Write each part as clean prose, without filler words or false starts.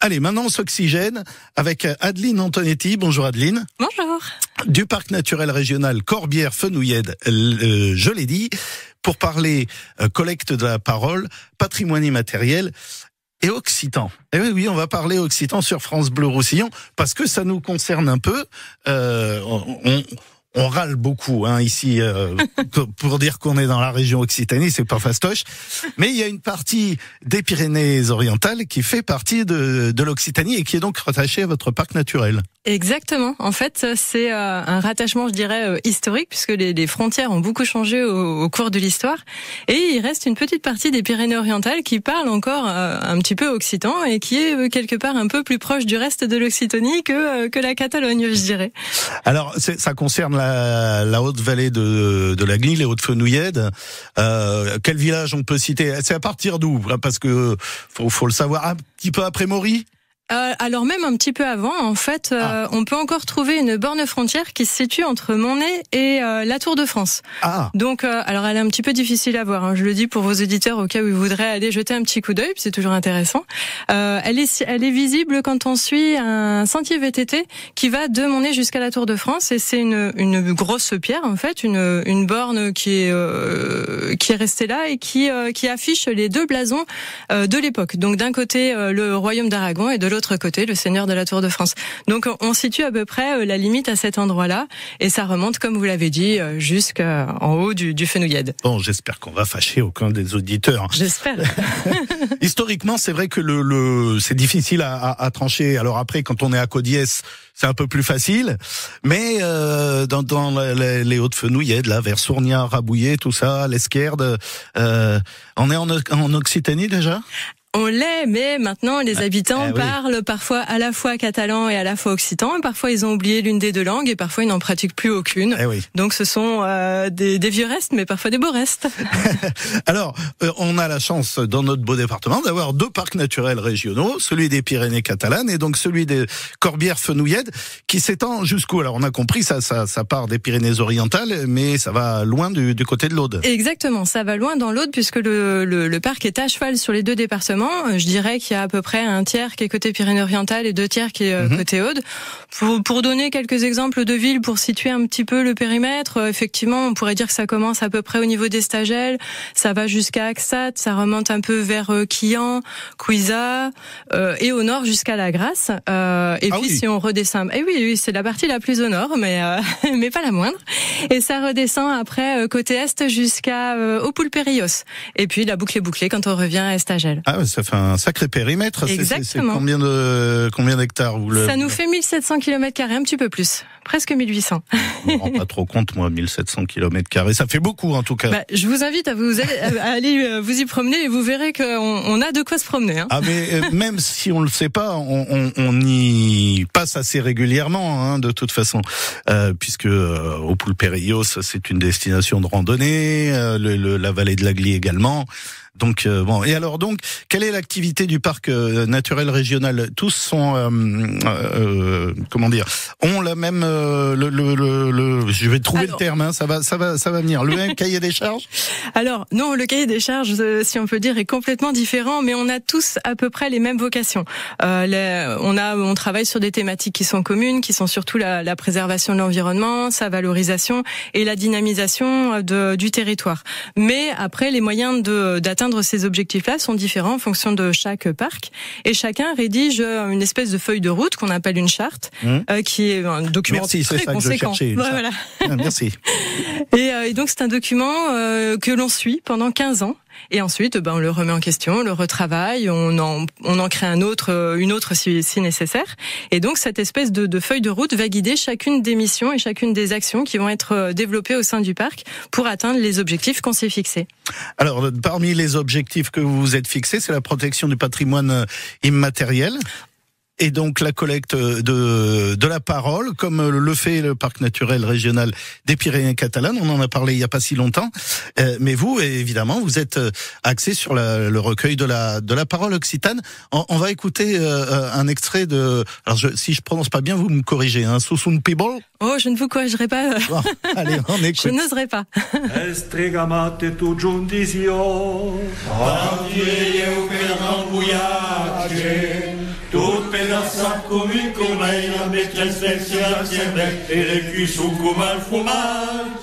Allez, maintenant on s'oxygène avec Adeline Antonetti. Bonjour Adeline. Bonjour. Du parc naturel régional Corbière-Fenouillède, je l'ai dit, pour parler collecte de la parole, patrimoine immatériel et occitan. Et oui, on va parler occitan sur France Bleu Roussillon parce que ça nous concerne un peu. On râle beaucoup ici pour dire qu'on est dans la région Occitanie, c'est pas fastoche. Mais il y a une partie des Pyrénées-Orientales qui fait partie de l'Occitanie et qui est donc rattachée à votre parc naturel. Exactement. En fait, c'est un rattachement, je dirais, historique, puisque les frontières ont beaucoup changé au cours de l'histoire. Et il reste une petite partie des Pyrénées-Orientales qui parle encore un petit peu occitan et qui est quelque part un peu plus proche du reste de l'Occitanie que la Catalogne, je dirais. Alors, ça concerne la haute vallée de la Gnille, les Hautes-Fenouillèdes. Quel village on peut citer? C'est à partir d'où? Parce que faut le savoir, un petit peu après Maury. Alors même un petit peu avant, en fait, on peut encore trouver une borne frontière qui se situe entre Monnet et la Tour de France. Donc, alors elle est un petit peu difficile à voir. Je le dis pour vos auditeurs au cas où ils voudraient aller jeter un petit coup d'œil, c'est toujours intéressant. Elle est visible quand on suit un sentier VTT qui va de Monnet jusqu'à la Tour de France, et c'est une grosse pierre en fait, une borne qui est restée là et qui affiche les deux blasons de l'époque. Donc d'un côté le royaume d'Aragon et de l'autre côté, le seigneur de la Tour de France. Donc on situe à peu près la limite à cet endroit-là, et ça remonte, comme vous l'avez dit, jusqu'en haut du Fenouillède. Bon, j'espère qu'on va fâcher aucun des auditeurs. J'espère. Historiquement, c'est vrai que c'est difficile à trancher. Alors après, quand on est à Codiès, c'est un peu plus facile, mais dans les Hautes-Fenouillèdes, là, vers Sourniat, Rabouillet, tout ça, l'Esquerde, on est en Occitanie déjà? On l'est, mais maintenant les habitants parlent parfois à la fois catalan et à la fois occitan, et parfois ils ont oublié l'une des deux langues, et parfois ils n'en pratiquent plus aucune. Donc ce sont des vieux restes, mais parfois des beaux restes. Alors, on a la chance dans notre beau département d'avoir deux parcs naturels régionaux, celui des Pyrénées catalanes et donc celui des Corbières-Fenouillèdes, qui s'étend jusqu'où? Alors on a compris, ça part des Pyrénées-Orientales, mais ça va loin du côté de l'Aude. Exactement, ça va loin dans l'Aude, puisque le parc est à cheval sur les deux départements. Je dirais qu'il y a à peu près un tiers qui est côté Pyrénées-Orientales et deux tiers qui est côté Aude. Pour donner quelques exemples de villes, pour situer un petit peu le périmètre, effectivement, on pourrait dire que ça commence à peu près au niveau d'Estagel, ça va jusqu'à Axat, ça remonte un peu vers Quillan, Couiza, et au nord jusqu'à La Grasse. Si on redescend, oui, c'est la partie la plus au nord, mais pas la moindre. Et ça redescend après côté est jusqu'à Oppoul-Périllós. Et puis la boucle est bouclée quand on revient à Estagel. Ça fait un sacré périmètre. Exactement. C'est combien d'hectares Ça nous fait 1700 km², un petit peu plus. Presque 1800. Je me rends pas trop compte, moi, 1700 km². Ça fait beaucoup, en tout cas. Je vous invite à aller vous y promener, et vous verrez qu'on a de quoi se promener. Mais même si on le sait pas, on y passe assez régulièrement, de toute façon. Puisque Oppoul-Périllós, c'est une destination de randonnée, la vallée de la Gnille également. Donc et alors donc, quelle est l'activité du parc naturel régional? Tous sont ont la même je vais trouver le terme, ça va venir. Le même cahier des charges? Alors non, le cahier des charges, si on peut dire, est complètement différent, mais on a tous à peu près les mêmes vocations. On travaille sur des thématiques qui sont communes, qui sont surtout la préservation de l'environnement, sa valorisation et la dynamisation du territoire. Mais après, les moyens d'atteindre ces objectifs-là sont différents en fonction de chaque parc, et chacun rédige une espèce de feuille de route qu'on appelle une charte, qui est un document très conséquent. Voilà. Merci. Et donc c'est un document que l'on suit pendant 15 ans. Et ensuite, on le remet en question, on le retravaille, on en crée une autre si nécessaire. Et donc, cette espèce de feuille de route va guider chacune des missions et chacune des actions qui vont être développées au sein du parc pour atteindre les objectifs qu'on s'est fixés. Alors, parmi les objectifs que vous vous êtes fixés, c'est la protection du patrimoine immatériel. Et donc la collecte de la parole, comme le fait le parc naturel régional des Pyrénées catalanes. On en a parlé il y a pas si longtemps. Mais vous, évidemment, vous êtes axé sur le recueil de la parole occitane. On va écouter un extrait de. Alors si je prononce pas bien, vous me corrigez. Sousun People. Oh, je ne vous corrigerai pas. Bon, allez, on écoute. Je n'oserai pas. Estregamate tu giundisio, tu come il comei, la mette il spezia assieme e le cuisson come il fromage.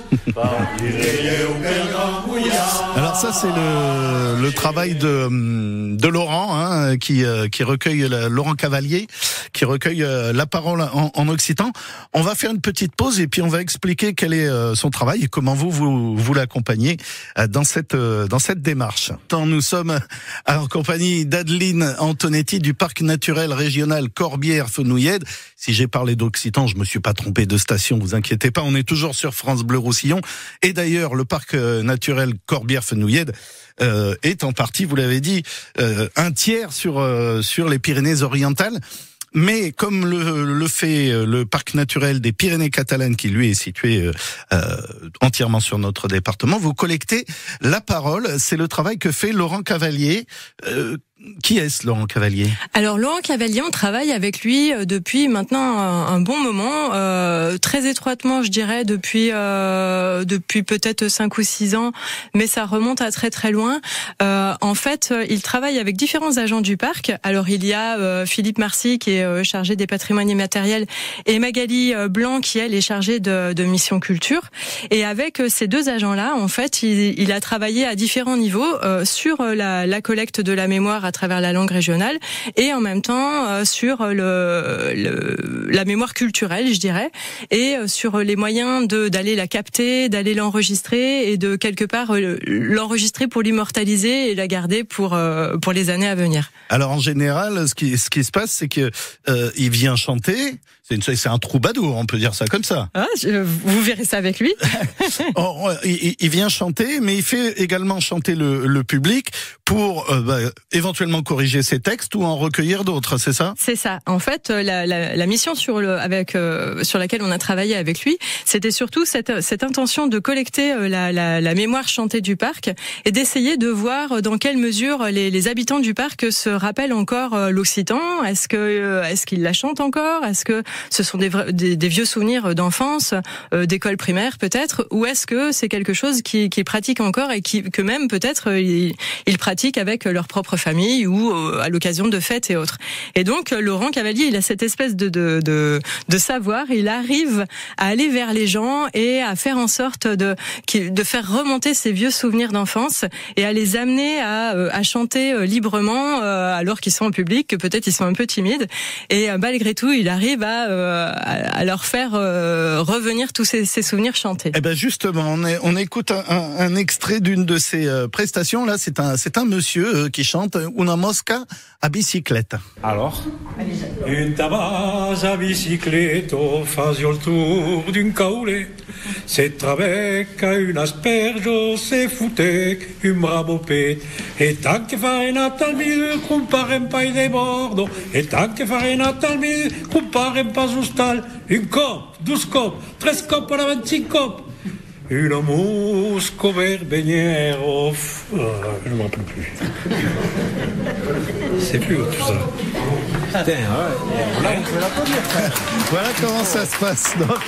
Alors ça c'est le travail de Laurent hein, qui recueille Laurent Cavalier qui recueille la parole en occitan. On va faire une petite pause et puis on va expliquer quel est son travail et comment vous l'accompagnez dans cette démarche. Nous sommes en compagnie d'Adeline Antonetti du parc naturel régional Corbière-Fenouillèdes. Si j'ai parlé d'occitan, je me suis pas trompé de station, vous inquiétez pas, on est toujours sur France Bleu Roussillon. Et d'ailleurs, le parc naturel Corbière-Fenouillèdes est en partie, vous l'avez dit, un tiers sur les Pyrénées-Orientales. Mais comme le fait le parc naturel des Pyrénées catalanes, qui lui est situé entièrement sur notre département, vous collectez la parole. C'est le travail que fait Laurent Cavalier. Qui est-ce, Laurent Cavalier ? Alors Laurent Cavalier, on travaille avec lui depuis maintenant un bon moment, très étroitement, je dirais, depuis peut-être 5 ou 6 ans, mais ça remonte à très très loin. En fait, il travaille avec différents agents du parc. Alors il y a Philippe Marcy qui est chargé des patrimoines immatériels et Magali Blanc qui elle est chargée de mission culture. Et avec ces deux agents-là, en fait, il a travaillé à différents niveaux sur la collecte de la mémoire à travers la langue régionale et en même temps sur la mémoire culturelle, je dirais, et sur les moyens d'aller la capter, d'aller l'enregistrer et de quelque part l'enregistrer pour l'immortaliser et la garder pour les années à venir. Alors en général, ce qui se passe, c'est que il vient chanter. C'est un troubadour, on peut dire ça comme ça. Ah, vous verrez ça avec lui. Il vient chanter, mais il fait également chanter le public pour éventuellement corriger ses textes ou en recueillir d'autres, c'est ça ? C'est ça. En fait, la mission sur laquelle on a travaillé avec lui, c'était surtout cette intention de collecter la mémoire chantée du parc et d'essayer de voir dans quelle mesure les habitants du parc se rappellent encore l'occitan. Est-ce qu'ils la chantent encore ? Est-ce que ce sont des vieux souvenirs d'enfance, d'école primaire peut-être, ou est-ce que c'est quelque chose qu'ils pratiquent encore et que même peut-être ils pratiquent avec leur propre famille ou à l'occasion de fêtes et autres. Et donc Laurent Cavalier, il a cette espèce de savoir, il arrive à aller vers les gens et à faire en sorte de faire remonter ces vieux souvenirs d'enfance et à les amener à chanter librement alors qu'ils sont en public, que peut-être ils sont un peu timides. Et malgré tout, il arrive à leur faire revenir tous ces souvenirs chantés. Eh ben justement, on écoute un extrait d'une de ces prestations. Là, c'est un monsieur qui chante Una mosca a biciclette. Alors, une tabasse à bicicletto fasio il tour d'un caule. Se trabeca une asperge, se fute un bravo pet. E tant che farinata al mille, compare un paio de bordo. E tant che farinata al mille, compare un pas ustal. Un cop, 2 cop, 3 cop, 25 cop. Une mosca verbenière, je ne me rappelle plus. C'est plus tout ça. Putain, ouais. Voilà comment ça se passe. Donc,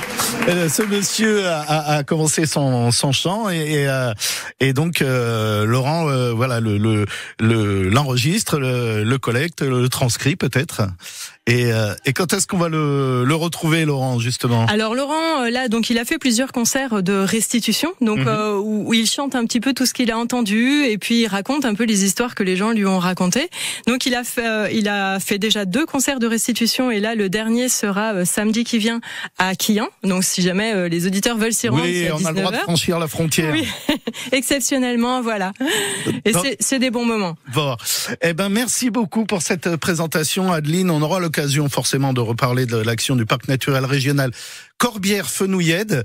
ce monsieur a commencé son chant et donc Laurent, voilà, l'enregistre, le collecte, le transcrit peut-être. Et quand est-ce qu'on va le retrouver, Laurent, justement ? Alors Laurent, là, donc il a fait plusieurs concerts de restitution, donc où il chante un petit peu tout ce qu'il a entendu et puis il raconte un peu les histoires que les gens lui ont racontées. Donc il a fait déjà 2 concerts de restitution et là le dernier sera samedi qui vient à Quillan. Donc si jamais les auditeurs veulent s'y rendre, oui, c'est à 19h. On a le droit de franchir la frontière. Oui, exceptionnellement, voilà. Et c'est des bons moments. Bon, eh ben merci beaucoup pour cette présentation, Adeline. On aura l'occasion forcément de reparler de l'action du parc naturel régional Corbière-Fenouillèdes.